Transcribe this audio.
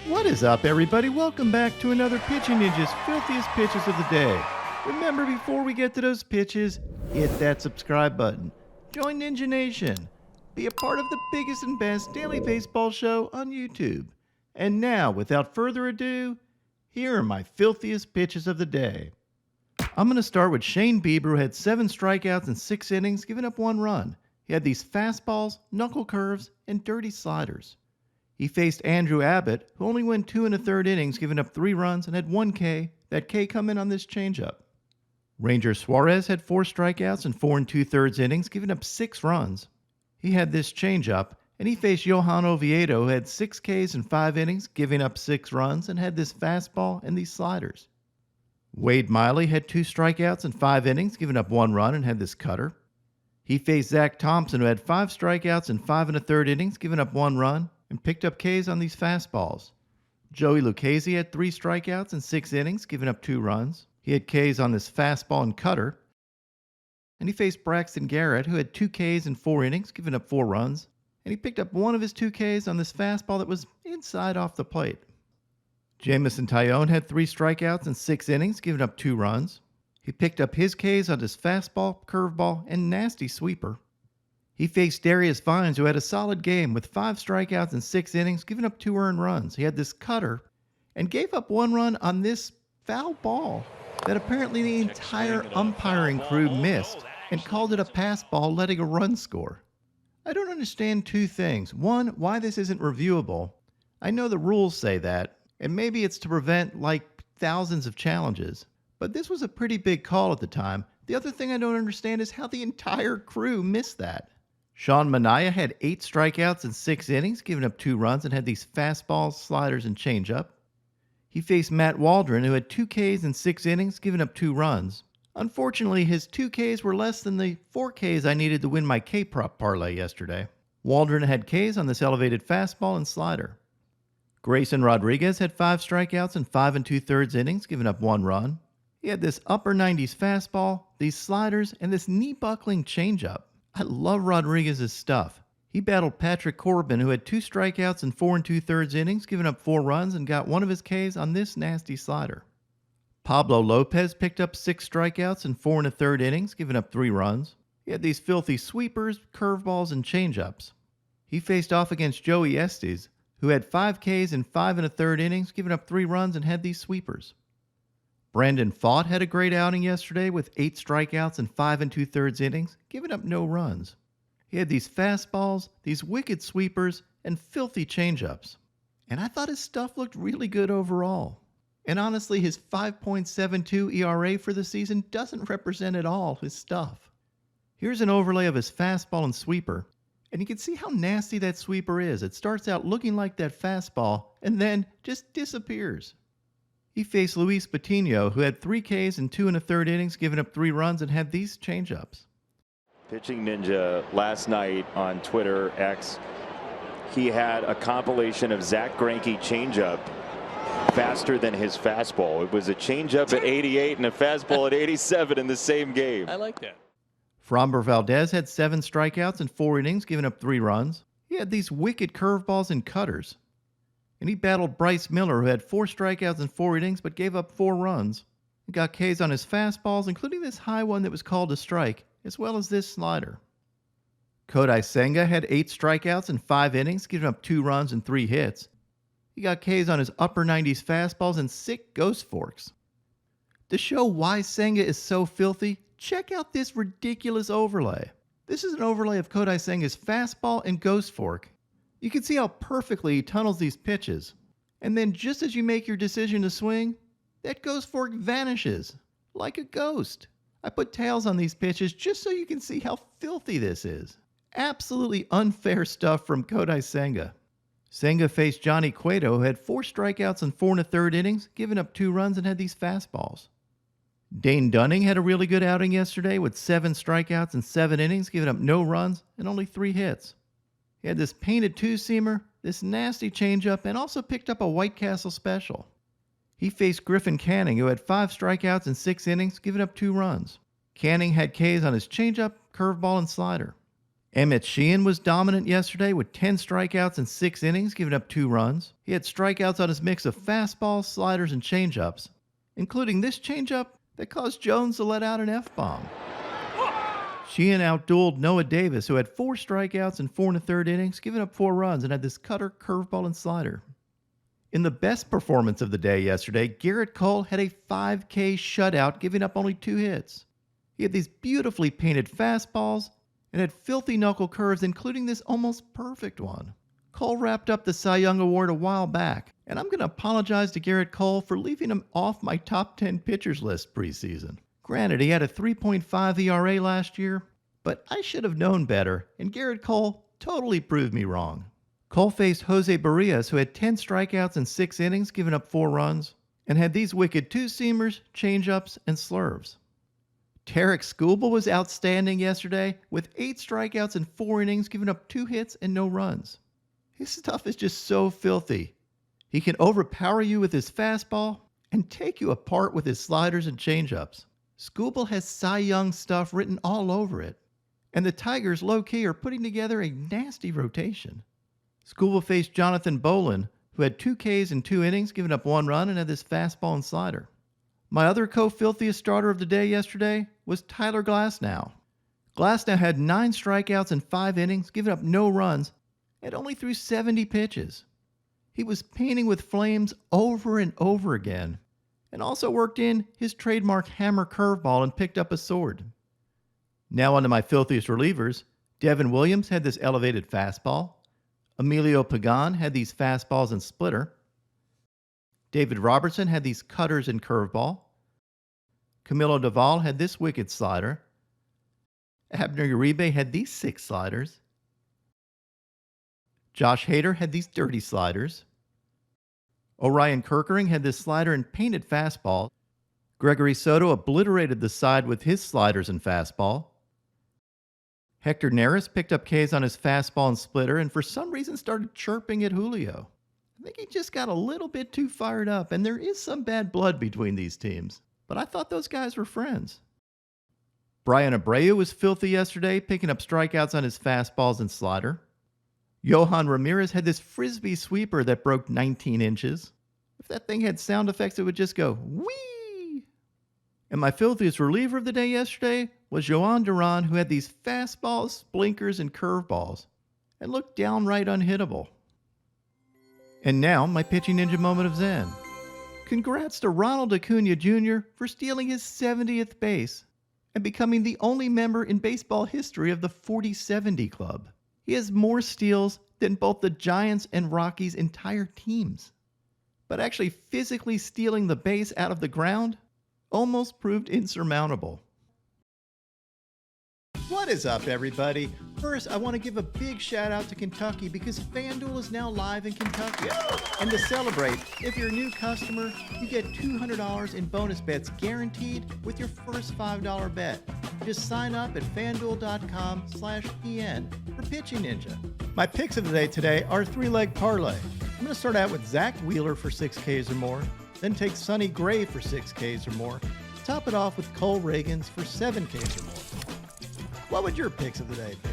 What is up, everybody? Welcome back to another Pitching Ninja's Filthiest Pitches of the Day. Remember, before we get to those pitches, hit that subscribe button. Join Ninja Nation. Be a part of the biggest and best daily baseball show on YouTube. And now, without further ado, here are my filthiest pitches of the day. I'm going to start with Shane Bieber, who had 7 strikeouts in 6 innings, giving up 1 run. He had these fastballs, knuckle curves, and dirty sliders. He faced Andrew Abbott, who only went 2 1/3 innings, giving up 3 runs and had 1 K. That K come in on this changeup. Ranger Suarez had 4 strikeouts in 4 2/3 innings, giving up 6 runs. He had this changeup, and he faced Johan Oviedo, who had 6 Ks in 5 innings, giving up 6 runs, and had this fastball and these sliders. Wade Miley had 2 strikeouts in 5 innings, giving up 1 run, and had this cutter. He faced Zach Thompson, who had 5 strikeouts in 5 1/3 innings, giving up 1 run, and picked up Ks on these fastballs. Joey Lucchesi had 3 strikeouts in 6 innings, giving up 2 runs. He had Ks on this fastball and cutter. And he faced Braxton Garrett, who had 2 Ks in 4 innings, giving up 4 runs. And he picked up 1 of his 2 Ks on this fastball that was inside off the plate. Jamison Tyone had 3 strikeouts in 6 innings, giving up 2 runs. He picked up his Ks on his fastball, curveball, and nasty sweeper. He faced Darius Vines, who had a solid game with 5 strikeouts in 6 innings, giving up 2 earned runs. He had this cutter and gave up 1 run on this foul ball that apparently the entire umpiring crew missed and called it a pass ball, letting a run score. I don't understand 2 things. 1, why this isn't reviewable. I know the rules say that, and maybe it's to prevent thousands of challenges. But this was a pretty big call at the time. The other thing I don't understand is how the entire crew missed that. Sean Manaea had 8 strikeouts in 6 innings, giving up 2 runs, and had these fastballs, sliders, and changeup. He faced Matt Waldron, who had 2 Ks in 6 innings, giving up 2 runs. Unfortunately, his 2 Ks were less than the 4 Ks I needed to win my K-prop parlay yesterday. Waldron had Ks on this elevated fastball and slider. Grayson Rodriguez had 5 strikeouts in 5 2/3 innings, giving up 1 run. He had this upper 90s fastball, these sliders, and this knee-buckling changeup. I love Rodriguez's stuff. He battled Patrick Corbin, who had 2 strikeouts in 4 2/3 innings, giving up 4 runs, and got 1 of his Ks on this nasty slider. Pablo Lopez picked up 6 strikeouts in 4 1/3 innings, giving up 3 runs. He had these filthy sweepers, curveballs, and changeups. He faced off against Joey Estes, who had 5 Ks in 5 1/3 innings, giving up 3 runs, and had these sweepers. Brandon Pfaadt had a great outing yesterday with 8 strikeouts in 5 2/3 innings, giving up no runs. He had these fastballs, these wicked sweepers, and filthy changeups. And I thought his stuff looked really good overall. And honestly, his 5.72 ERA for the season doesn't represent at all his stuff. Here's an overlay of his fastball and sweeper, and you can see how nasty that sweeper is. It starts out looking like that fastball, and then just disappears. He faced Luis Patino, who had 3 Ks in 2 1/3 innings, giving up 3 runs, and had these changeups. Pitching Ninja last night on Twitter X, he had a compilation of Zach Greinke changeup faster than his fastball. It was a changeup at 88 and a fastball at 87 in the same game. I like that. Framber Valdez had 7 strikeouts in 4 innings, giving up 3 runs. He had these wicked curveballs and cutters. And he battled Bryce Miller, who had 4 strikeouts in 4 innings, but gave up 4 runs. He got Ks on his fastballs, including this high one that was called a strike, as well as this slider. Kodai Senga had 8 strikeouts in 5 innings, giving up 2 runs and 3 hits. He got Ks on his upper 90s fastballs and sick ghost forks. To show why Senga is so filthy, check out this ridiculous overlay. This is an overlay of Kodai Senga's fastball and ghost fork. You can see how perfectly he tunnels these pitches. And then just as you make your decision to swing, that ghost fork vanishes like a ghost. I put tails on these pitches just so you can see how filthy this is. Absolutely unfair stuff from Kodai Senga. Senga faced Johnny Cueto, who had 4 strikeouts in 4 1/3 innings, giving up 2 runs, and had these fastballs. Dane Dunning had a really good outing yesterday with 7 strikeouts in 7 innings, giving up no runs and only 3 hits. He had this painted 2-seamer, this nasty changeup, and also picked up a White Castle special. He faced Griffin Canning, who had 5 strikeouts in 6 innings, giving up 2 runs. Canning had Ks on his changeup, curveball, and slider. Sheehan was dominant yesterday with 10 strikeouts in 6 innings, giving up 2 runs. He had strikeouts on his mix of fastballs, sliders, and changeups, including this changeup that caused Jones to let out an F-bomb. Sheehan outdueled Noah Davis, who had 4 strikeouts in 4 1/3 innings, giving up 4 runs, and had this cutter, curveball, and slider. In the best performance of the day yesterday, Gerrit Cole had a 5K shutout, giving up only 2 hits. He had these beautifully painted fastballs and had filthy knuckle curves, including this almost perfect one. Cole wrapped up the Cy Young Award a while back, and I'm going to apologize to Gerrit Cole for leaving him off my top 10 pitchers list preseason. Granted, he had a 3.5 ERA last year, but I should have known better, and Gerrit Cole totally proved me wrong. Cole faced Jose Barrias, who had 10 strikeouts in 6 innings, giving up 4 runs, and had these wicked two-seamers, changeups, and slurves. Tarik Skubal was outstanding yesterday with 8 strikeouts in 4 innings, giving up 2 hits and no runs. His stuff is just so filthy. He can overpower you with his fastball and take you apart with his sliders and changeups. Skubal has Cy Young stuff written all over it, and the Tigers low-key are putting together a nasty rotation. Skubal faced Jonathan Bolin, who had 2 Ks in 2 innings, giving up 1 run, and had this fastball and slider. My other co-filthiest starter of the day yesterday was Tyler Glasnow. Glasnow had 9 strikeouts in 5 innings, giving up no runs, and only threw 70 pitches. He was painting with flames over and over again, and also worked in his trademark hammer curveball and picked up a sword. Now onto my filthiest relievers. Devin Williams had this elevated fastball. Emilio Pagan had these fastballs and splitter. David Robertson had these cutters and curveball. Camilo Doval had this wicked slider. Abner Uribe had these 6 sliders. Josh Hader had these dirty sliders. Orion Kerkering had this slider and painted fastball. Gregory Soto obliterated the side with his sliders and fastball. Hector Neris picked up Ks on his fastball and splitter, and for some reason started chirping at Julio. I think he just got a little bit too fired up, and there is some bad blood between these teams, but I thought those guys were friends. Brian Abreu was filthy yesterday, picking up strikeouts on his fastballs and slider. Jhoan Ramirez had this frisbee sweeper that broke 19 inches. If that thing had sound effects, it would just go, whee! And my filthiest reliever of the day yesterday was Jhoan Duran, who had these fastballs, blinkers, and curveballs, and looked downright unhittable. And now, my pitching ninja moment of zen. Congrats to Ronald Acuna Jr. for stealing his 70th base and becoming the only member in baseball history of the 40-70 club. He has more steals than both the Giants and Rockies' entire teams. But actually physically stealing the base out of the ground almost proved insurmountable. What is up, everybody? First, I want to give a big shout out to Kentucky because FanDuel is now live in Kentucky. And to celebrate, if you're a new customer, you get $200 in bonus bets guaranteed with your first $5 bet. Just sign up at fanduel.com/PN for Pitching Ninja. My picks of the day today are a 3-leg parlay. I'm going to start out with Zach Wheeler for 6 Ks or more, then take Sonny Gray for 6 Ks or more, top it off with Cole Reagans for 7 Ks or more. What would your picks of the day be?